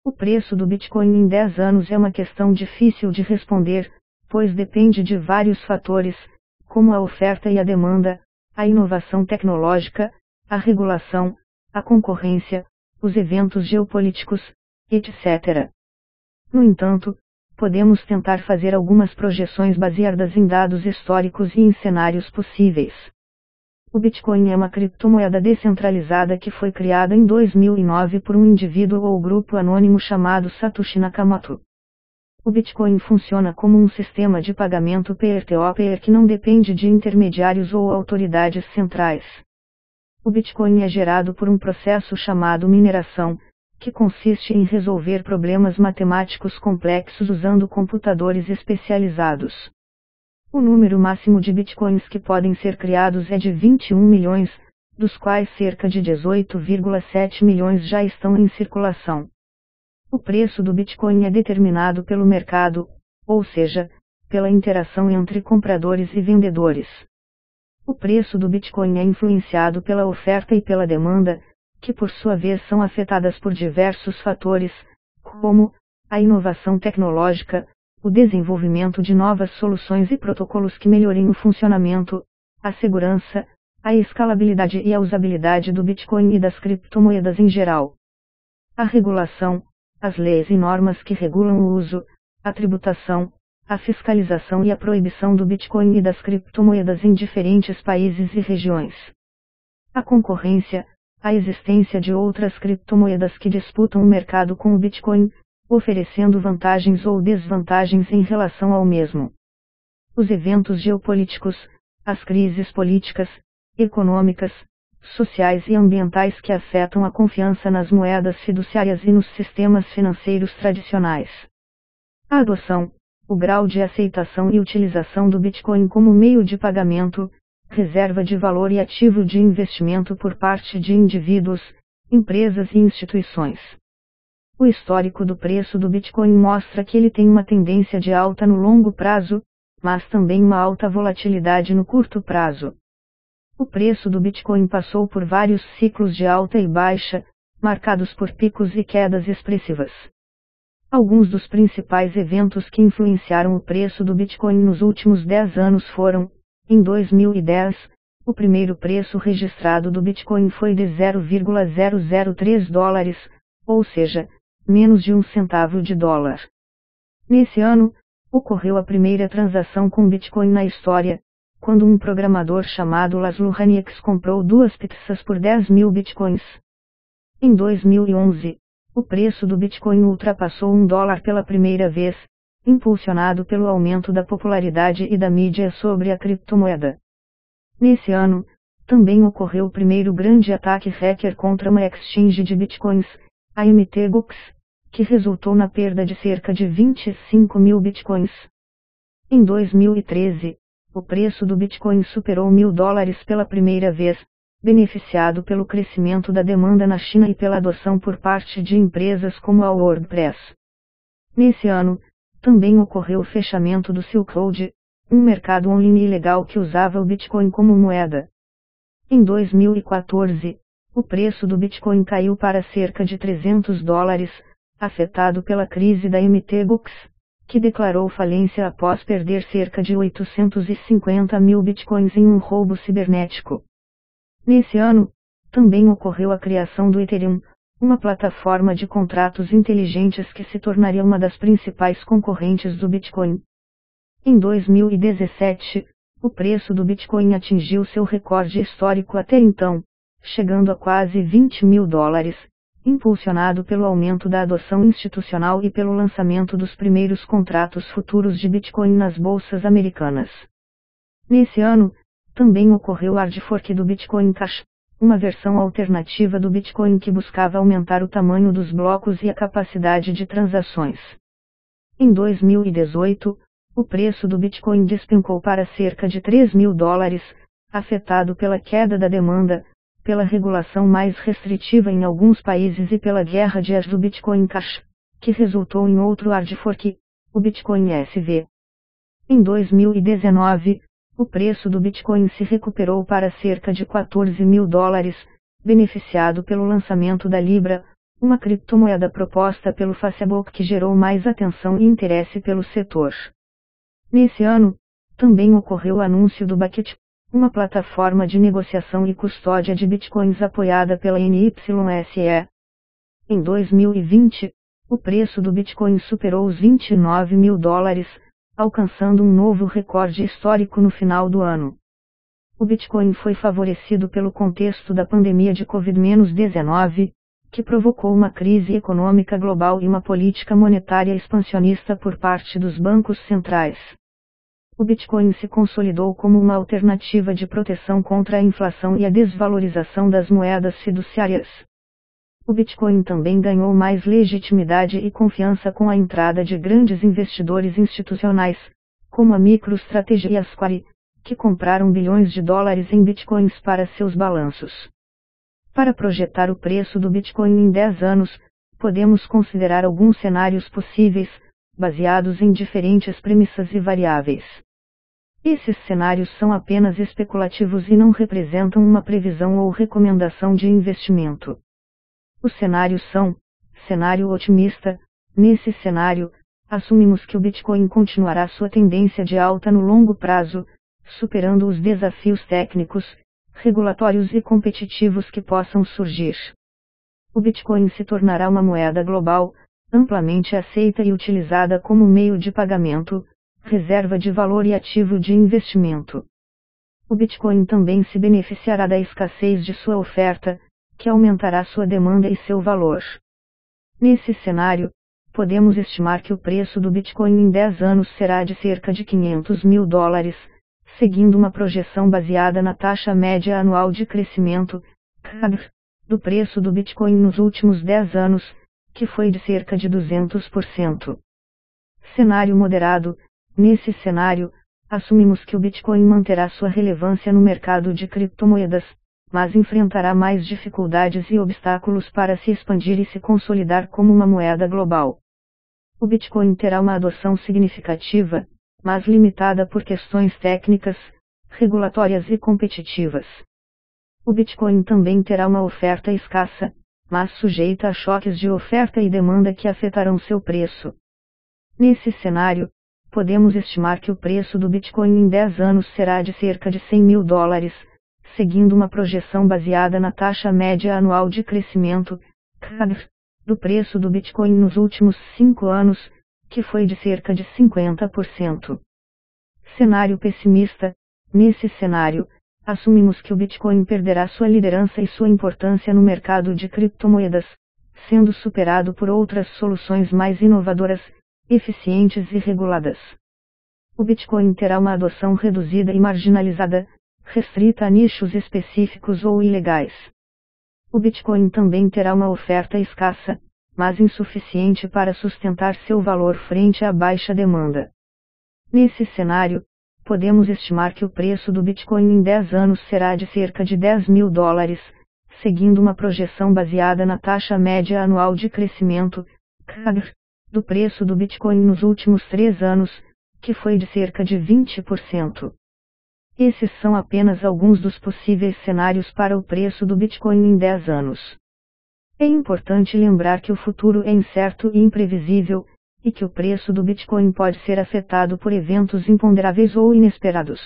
O preço do Bitcoin em 10 anos é uma questão difícil de responder, pois depende de vários fatores, como a oferta e a demanda, a inovação tecnológica, a regulação, a concorrência, os eventos geopolíticos, etc. No entanto, podemos tentar fazer algumas projeções baseadas em dados históricos e em cenários possíveis. O Bitcoin é uma criptomoeda descentralizada que foi criada em 2009 por um indivíduo ou grupo anônimo chamado Satoshi Nakamoto. O Bitcoin funciona como um sistema de pagamento peer-to-peer que não depende de intermediários ou autoridades centrais. O Bitcoin é gerado por um processo chamado mineração, que consiste em resolver problemas matemáticos complexos usando computadores especializados. O número máximo de bitcoins que podem ser criados é de 21 milhões, dos quais cerca de 18,7 milhões já estão em circulação. O preço do Bitcoin é determinado pelo mercado, ou seja, pela interação entre compradores e vendedores. O preço do Bitcoin é influenciado pela oferta e pela demanda, que por sua vez são afetadas por diversos fatores, como a inovação tecnológica, o desenvolvimento de novas soluções e protocolos que melhorem o funcionamento, a segurança, a escalabilidade e a usabilidade do Bitcoin e das criptomoedas em geral. A regulação, as leis e normas que regulam o uso, a tributação, a fiscalização e a proibição do Bitcoin e das criptomoedas em diferentes países e regiões. A concorrência, a existência de outras criptomoedas que disputam o mercado com o Bitcoin, oferecendo vantagens ou desvantagens em relação ao mesmo. Os eventos geopolíticos, as crises políticas, econômicas, sociais e ambientais que afetam a confiança nas moedas fiduciárias e nos sistemas financeiros tradicionais. A adoção, o grau de aceitação e utilização do Bitcoin como meio de pagamento, reserva de valor e ativo de investimento por parte de indivíduos, empresas e instituições. O histórico do preço do Bitcoin mostra que ele tem uma tendência de alta no longo prazo, mas também uma alta volatilidade no curto prazo. O preço do Bitcoin passou por vários ciclos de alta e baixa, marcados por picos e quedas expressivas. Alguns dos principais eventos que influenciaram o preço do Bitcoin nos últimos 10 anos foram: em 2010, o primeiro preço registrado do Bitcoin foi de $0,003, ou seja, menos de 1 centavo de dólar. Nesse ano, ocorreu a primeira transação com Bitcoin na história, quando um programador chamado Laszlo Hanieks comprou 2 pizzas por 10.000 Bitcoins. Em 2011, o preço do Bitcoin ultrapassou $1 pela primeira vez, impulsionado pelo aumento da popularidade e da mídia sobre a criptomoeda. Nesse ano, também ocorreu o primeiro grande ataque hacker contra uma exchange de Bitcoins, a MTGOX, que resultou na perda de cerca de 25.000 Bitcoins. Em 2013, o preço do Bitcoin superou $1.000 pela primeira vez, beneficiado pelo crescimento da demanda na China e pela adoção por parte de empresas como a WordPress. Nesse ano, também ocorreu o fechamento do Silk Road, um mercado online ilegal que usava o Bitcoin como moeda. Em 2014, o preço do Bitcoin caiu para cerca de $300, afetado pela crise da MTGOX, que declarou falência após perder cerca de 850.000 Bitcoins em um roubo cibernético. Nesse ano, também ocorreu a criação do Ethereum, uma plataforma de contratos inteligentes que se tornaria uma das principais concorrentes do Bitcoin. Em 2017, o preço do Bitcoin atingiu seu recorde histórico até então, chegando a quase $20.000, impulsionado pelo aumento da adoção institucional e pelo lançamento dos primeiros contratos futuros de Bitcoin nas bolsas americanas. Nesse ano, também ocorreu o hard fork do Bitcoin Cash, uma versão alternativa do Bitcoin que buscava aumentar o tamanho dos blocos e a capacidade de transações. Em 2018, o preço do Bitcoin despencou para cerca de $3.000, afetado pela queda da demanda, pela regulação mais restritiva em alguns países e pela guerra de hash do Bitcoin Cash, que resultou em outro hard fork, o Bitcoin SV. Em 2019, o preço do Bitcoin se recuperou para cerca de $14.000, beneficiado pelo lançamento da Libra, uma criptomoeda proposta pelo Facebook que gerou mais atenção e interesse pelo setor. Nesse ano, também ocorreu o anúncio do Bucket, uma plataforma de negociação e custódia de bitcoins apoiada pela NYSE. Em 2020, o preço do Bitcoin superou os $29 mil, alcançando um novo recorde histórico no final do ano. O Bitcoin foi favorecido pelo contexto da pandemia de Covid-19, que provocou uma crise econômica global e uma política monetária expansionista por parte dos bancos centrais. O Bitcoin se consolidou como uma alternativa de proteção contra a inflação e a desvalorização das moedas fiduciárias. O Bitcoin também ganhou mais legitimidade e confiança com a entrada de grandes investidores institucionais, como a MicroStrategy e a Square, que compraram bilhões de dólares em Bitcoins para seus balanços. Para projetar o preço do Bitcoin em 10 anos, podemos considerar alguns cenários possíveis, baseados em diferentes premissas e variáveis. Esses cenários são apenas especulativos e não representam uma previsão ou recomendação de investimento. Os cenários são: cenário otimista. Nesse cenário, assumimos que o Bitcoin continuará sua tendência de alta no longo prazo, superando os desafios técnicos, regulatórios e competitivos que possam surgir. O Bitcoin se tornará uma moeda global, amplamente aceita e utilizada como meio de pagamento, reserva de valor e ativo de investimento. O Bitcoin também se beneficiará da escassez de sua oferta, que aumentará sua demanda e seu valor. Nesse cenário, podemos estimar que o preço do Bitcoin em 10 anos será de cerca de $500 mil, seguindo uma projeção baseada na taxa média anual de crescimento, CAGR, do preço do Bitcoin nos últimos 10 anos, que foi de cerca de 200%. Cenário moderado. Nesse cenário, assumimos que o Bitcoin manterá sua relevância no mercado de criptomoedas, mas enfrentará mais dificuldades e obstáculos para se expandir e se consolidar como uma moeda global. O Bitcoin terá uma adoção significativa, mas limitada por questões técnicas, regulatórias e competitivas. O Bitcoin também terá uma oferta escassa, mas sujeita a choques de oferta e demanda que afetarão seu preço. Nesse cenário, podemos estimar que o preço do Bitcoin em 10 anos será de cerca de $100 mil, seguindo uma projeção baseada na taxa média anual de crescimento, CAGR, do preço do Bitcoin nos últimos 5 anos, que foi de cerca de 50%. Cenário pessimista. Nesse cenário, assumimos que o Bitcoin perderá sua liderança e sua importância no mercado de criptomoedas, sendo superado por outras soluções mais inovadoras, eficientes e reguladas. O Bitcoin terá uma adoção reduzida e marginalizada, restrita a nichos específicos ou ilegais. O Bitcoin também terá uma oferta escassa, mas insuficiente para sustentar seu valor frente à baixa demanda. Nesse cenário, podemos estimar que o preço do Bitcoin em 10 anos será de cerca de $10 mil, seguindo uma projeção baseada na taxa média anual de crescimento, CAGR, do preço do Bitcoin nos últimos 3 anos, que foi de cerca de 20%. Esses são apenas alguns dos possíveis cenários para o preço do Bitcoin em 10 anos. É importante lembrar que o futuro é incerto e imprevisível, e que o preço do Bitcoin pode ser afetado por eventos imponderáveis ou inesperados.